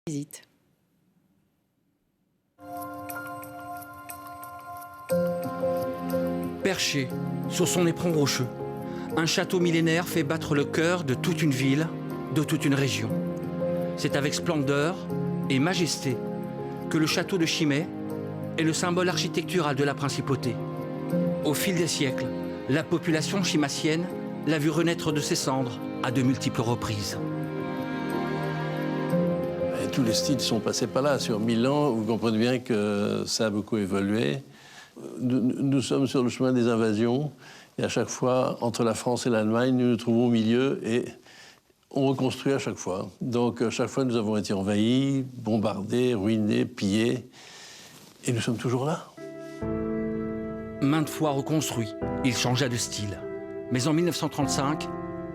Visite. Perché sur son éperon rocheux, un château millénaire fait battre le cœur de toute une ville, de toute une région. C'est avec splendeur et majesté que le château de Chimay est le symbole architectural de la principauté. Au fil des siècles, la population chimassienne l'a vu renaître de ses cendres à de multiples reprises. Et tous les styles sont passés par là. Sur 1000 ans, vous comprenez bien que ça a beaucoup évolué. Nous sommes sur le chemin des invasions. Et à chaque fois, entre la France et l'Allemagne, nous nous trouvons au milieu et on reconstruit à chaque fois. Donc, chaque fois, nous avons été envahis, bombardés, ruinés, pillés. Et nous sommes toujours là. Maintes fois reconstruit, il changea de style. Mais en 1935,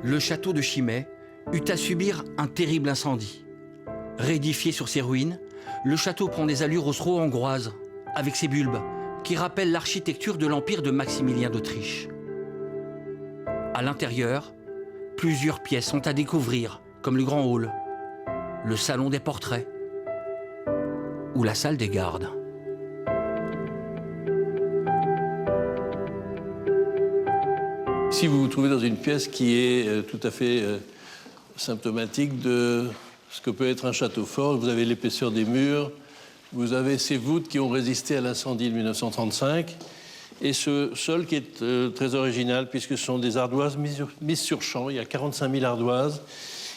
le château de Chimay eut à subir un terrible incendie. Réédifié sur ses ruines, le château prend des allures austro-hongroises, avec ses bulbes, qui rappellent l'architecture de l'empire de Maximilien d'Autriche. À l'intérieur, plusieurs pièces sont à découvrir, comme le grand hall, le salon des portraits ou la salle des gardes. Ici, vous vous trouvez dans une pièce qui est tout à fait symptomatique de ce que peut être un château fort. Vous avez l'épaisseur des murs, vous avez ces voûtes qui ont résisté à l'incendie de 1935, et ce sol qui est très original, puisque ce sont des ardoises mises sur champ. Il y a 45 000 ardoises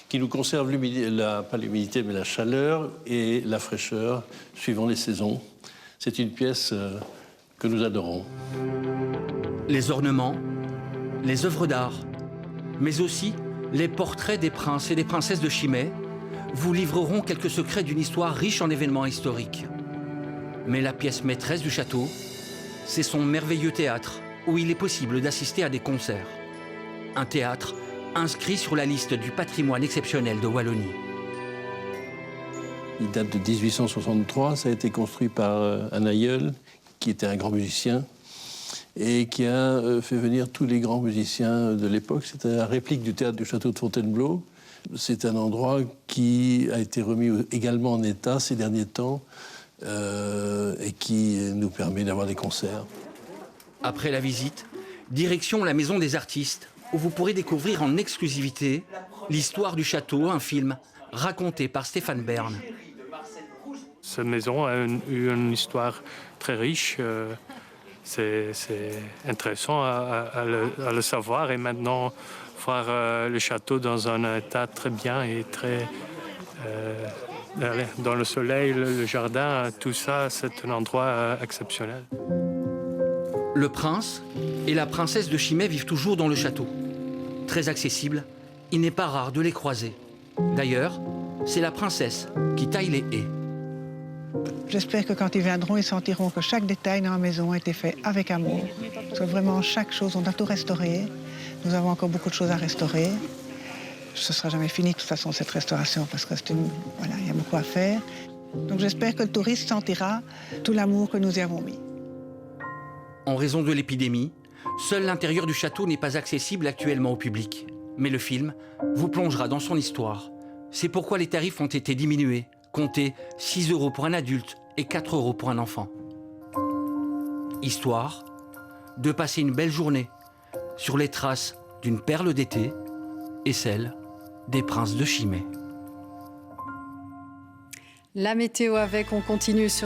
qui nous conservent pas l'humidité, mais la chaleur et la fraîcheur, suivant les saisons. C'est une pièce que nous adorons. Les ornements, les œuvres d'art, mais aussi les portraits des princes et des princesses de Chimay vous livreront quelques secrets d'une histoire riche en événements historiques. Mais la pièce maîtresse du château, c'est son merveilleux théâtre, où il est possible d'assister à des concerts. Un théâtre inscrit sur la liste du patrimoine exceptionnel de Wallonie. Il date de 1863, ça a été construit par un aïeul qui était un grand musicien et qui a fait venir tous les grands musiciens de l'époque. C'était la réplique du théâtre du château de Fontainebleau. C'est un endroit qui a été remis également en état ces derniers temps et qui nous permet d'avoir des concerts. Après la visite, direction la Maison des Artistes, où vous pourrez découvrir en exclusivité l'histoire du château, un film raconté par Stéphane Bern. Cette maison a eu une histoire très riche. C'est intéressant à le savoir, et maintenant voir le château dans un état très bien et très dans le soleil, le jardin, tout ça, c'est un endroit exceptionnel. Le prince et la princesse de Chimay vivent toujours dans le château. Très accessible, il n'est pas rare de les croiser. D'ailleurs, c'est la princesse qui taille les haies. J'espère que quand ils viendront, ils sentiront que chaque détail dans la maison a été fait avec amour. Que vraiment chaque chose, on a tout restauré. Nous avons encore beaucoup de choses à restaurer. Ce ne sera jamais fini de toute façon cette restauration parce que voilà, il y a beaucoup à faire. Donc j'espère que le touriste sentira tout l'amour que nous y avons mis. En raison de l'épidémie, seul l'intérieur du château n'est pas accessible actuellement au public. Mais le film vous plongera dans son histoire. C'est pourquoi les tarifs ont été diminués. Comptez 6 € pour un adulte et 4 € pour un enfant. Histoire de passer une belle journée sur les traces d'une perle d'été et celle des princes de Chimay. La météo avec, on continue sur